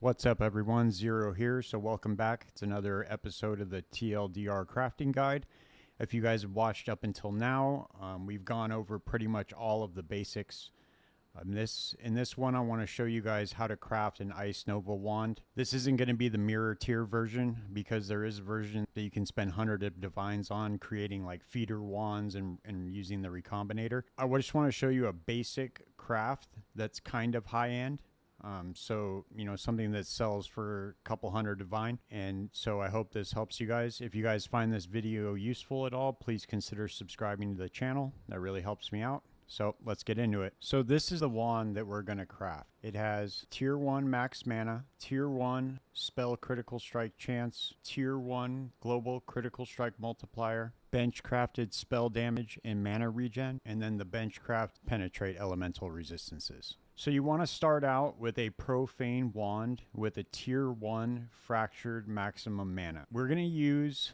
What's up everyone, Zero here, so welcome back. It's another episode of the TLDR crafting guide. If you guys have watched up until now, we've gone over pretty much all of the basics. In this one, I want to show you guys how to craft an Ice Nova wand. This isn't going to be the mirror tier version because there is a version that you can spend hundreds of divines on creating like feeder wands and using the recombinator. I just want to show you a basic craft that's kind of high end. So, you know, something that sells for a couple hundred divine. And so I hope this helps you guys. If you guys find this video useful at all, please consider subscribing to the channel. That really helps me out. So let's get into it. So this is the wand that we're going to craft. It has tier 1 max mana, tier 1 spell critical strike chance, tier 1 global critical strike multiplier, bench crafted spell damage and mana regen, and then the bench craft penetrate elemental resistances. So you want to start out with a profane wand with a tier 1 fractured maximum mana. We're going to use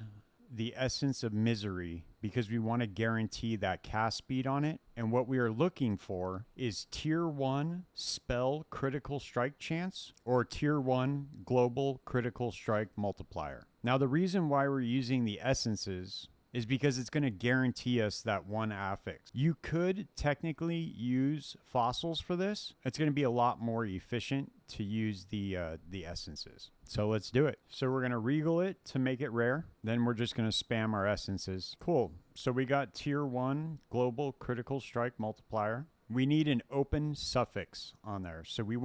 the Essence of Misery because we want to guarantee that cast speed on it. And what we are looking for is tier 1 spell critical strike chance or tier 1 global critical strike multiplier. Now the reason why we're using the essences is because it's going to guarantee us that one affix. You could technically use fossils for this. It's going to be a lot more efficient to use the essences. So let's do it. So we're going to regal it to make it rare. Then we're just going to spam our essences. Cool. So we got tier 1 global critical strike multiplier. We need an open suffix on there. So we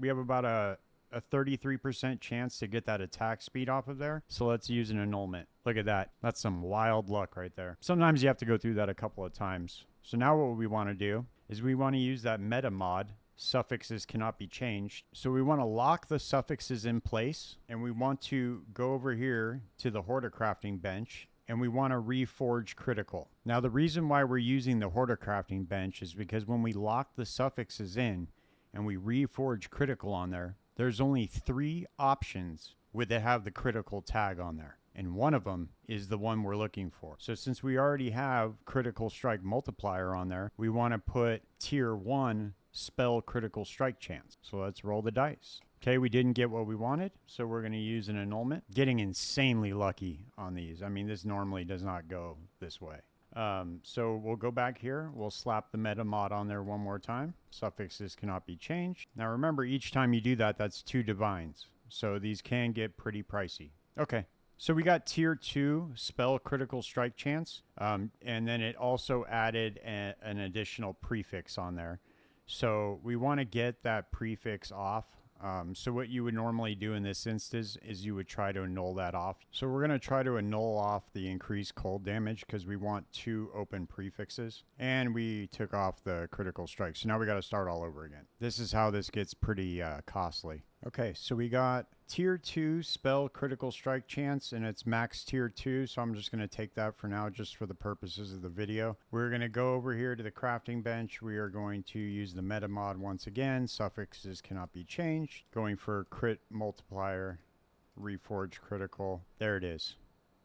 have about a 33% chance to get that attack speed off of there. So let's use an annulment. Look at that. That's some wild luck right there. Sometimes you have to go through that a couple of times. So now what we want to do is we want to use that meta mod. Suffixes cannot be changed. So we want to lock the suffixes in place, and we want to go over here to the Hoarder crafting bench, and we want to reforge critical. Now the reason why we're using the Hoarder crafting bench is because when we lock the suffixes in and we reforge critical on there, there's only 3 options that have the critical tag on there. And one of them is the one we're looking for. So since we already have critical strike multiplier on there, we want to put tier 1 spell critical strike chance. So let's roll the dice. Okay, we didn't get what we wanted, so we're going to use an annulment. Getting insanely lucky on these. I mean, this normally does not go this way. So we'll go back here. We'll slap the meta mod on there one more time. Suffixes cannot be changed. Now remember, each time you do that, that's 2 divines. So these can get pretty pricey. Okay. So we got tier 2 spell critical strike chance. And then it also added an additional prefix on there. So we want to get that prefix off. So what you would normally do in this instance is you would try to annul that off. So we're going to try to annul off the increased cold damage because we want 2 open prefixes. And we took off the critical strike. So now we got to start all over again. This is how this gets pretty costly. Okay, so we got tier 2 spell critical strike chance, and it's max tier 2, so I'm just going to take that for now just for the purposes of the video. We're going to go over here to the crafting bench. We are going to use the meta mod once again. Suffixes cannot be changed. Going for crit multiplier, reforge critical. There it is.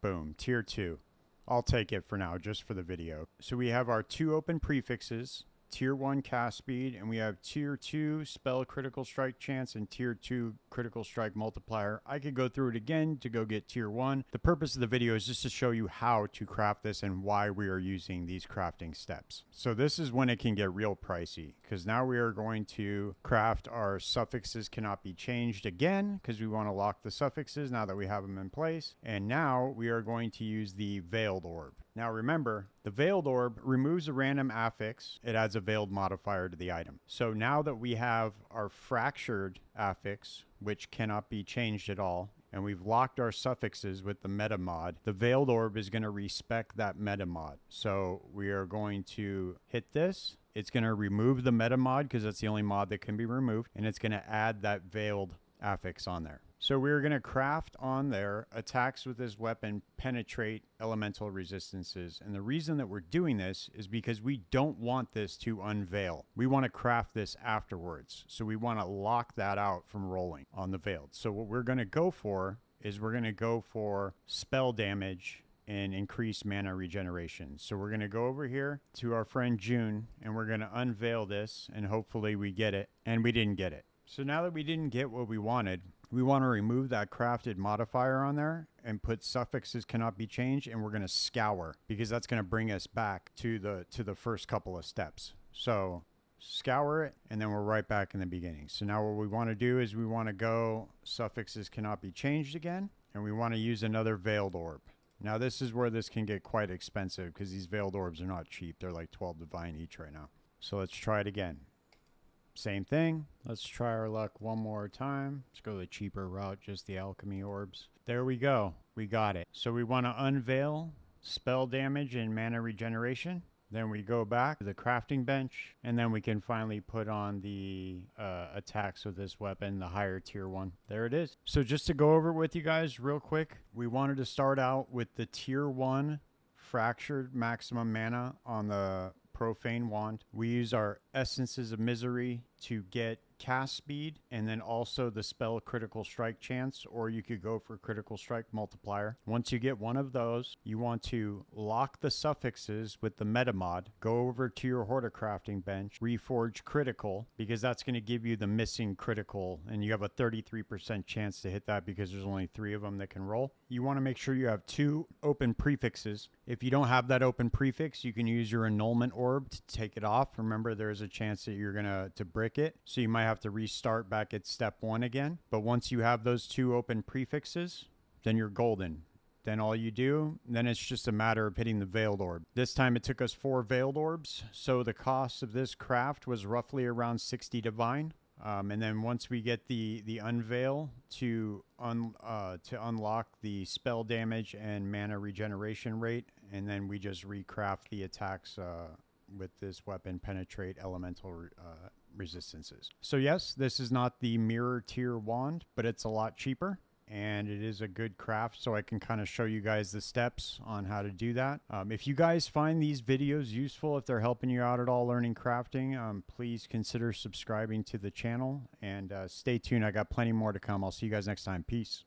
Boom, tier 2. I'll take it for now just for the video. So we have our 2 open prefixes. Tier 1 cast speed, and we have tier 2 spell critical strike chance and tier 2 critical strike multiplier. I could go through it again to go get tier 1. The purpose of the video is just to show you how to craft this and why we are using these crafting steps. So this is when it can get real pricey, because now we are going to craft our suffixes cannot be changed again because we want to lock the suffixes now that we have them in place. And now we are going to use the veiled orb. Now remember, the veiled orb removes a random affix. It adds a veiled modifier to the item. So now that we have our fractured affix, which cannot be changed at all, and we've locked our suffixes with the meta mod, the veiled orb is going to respect that meta mod. So we are going to hit this. It's going to remove the meta mod because that's the only mod that can be removed, and it's going to add that veiled affix on there. So we're going to craft on there, attacks with this weapon penetrate elemental resistances. And the reason that we're doing this is because we don't want this to unveil. We want to craft this afterwards. So we want to lock that out from rolling on the veiled. So what we're going to go for is we're going to go for spell damage and increased mana regeneration. So we're going to go over here to our friend June, and we're going to unveil this, and hopefully we get it. And we didn't get it. So now that we didn't get what we wanted, we want to remove that crafted modifier on there and put suffixes cannot be changed, and we're going to scour because that's going to bring us back to the first couple of steps. So scour it, and then we're right back in the beginning. So now what we want to do is we want to go suffixes cannot be changed again, and we want to use another veiled orb. Now this is where this can get quite expensive because these veiled orbs are not cheap. They're like 12 divine each right now. So let's try it again. Same thing. Let's try our luck one more time. Let's go the cheaper route, just the alchemy orbs. There we go. We got it. So we want to unveil spell damage and mana regeneration. Then we go back to the crafting bench, and then we can finally put on the attacks with this weapon, the higher tier one. There it is. So just to go over it with you guys real quick, we wanted to start out with the tier 1 fractured maximum mana on the profane wand. We use our essences of misery to get cast speed and then also the spell critical strike chance, or you could go for critical strike multiplier. Once you get one of those, you want to lock the suffixes with the meta mod, go over to your horticrafting bench, reforge critical, because that's going to give you the missing critical, and you have a 33% chance to hit that because there's only 3 of them that can roll. You want to make sure you have 2 open prefixes. If you don't have that open prefix, you can use your annulment orb to take it off. Remember, there's a chance that you're going to brick it, so you might have to restart back at step 1 again. But once you have those 2 open prefixes, then you're golden. Then all you do, then it's just a matter of hitting the veiled orb. This time it took us 4 veiled orbs, so the cost of this craft was roughly around 60 divine. And then once we get the unveil to unlock the spell damage and mana regeneration rate, and then we just recraft the attacks with this weapon, penetrate elemental resistances. So yes, this is not the mirror tier wand, but it's a lot cheaper, and it is a good craft, so I can kind of show you guys the steps on how to do that. If you guys find these videos useful, if they're helping you out at all learning crafting, please consider subscribing to the channel, and stay tuned. I got plenty more to come. I'll see you guys next time. Peace.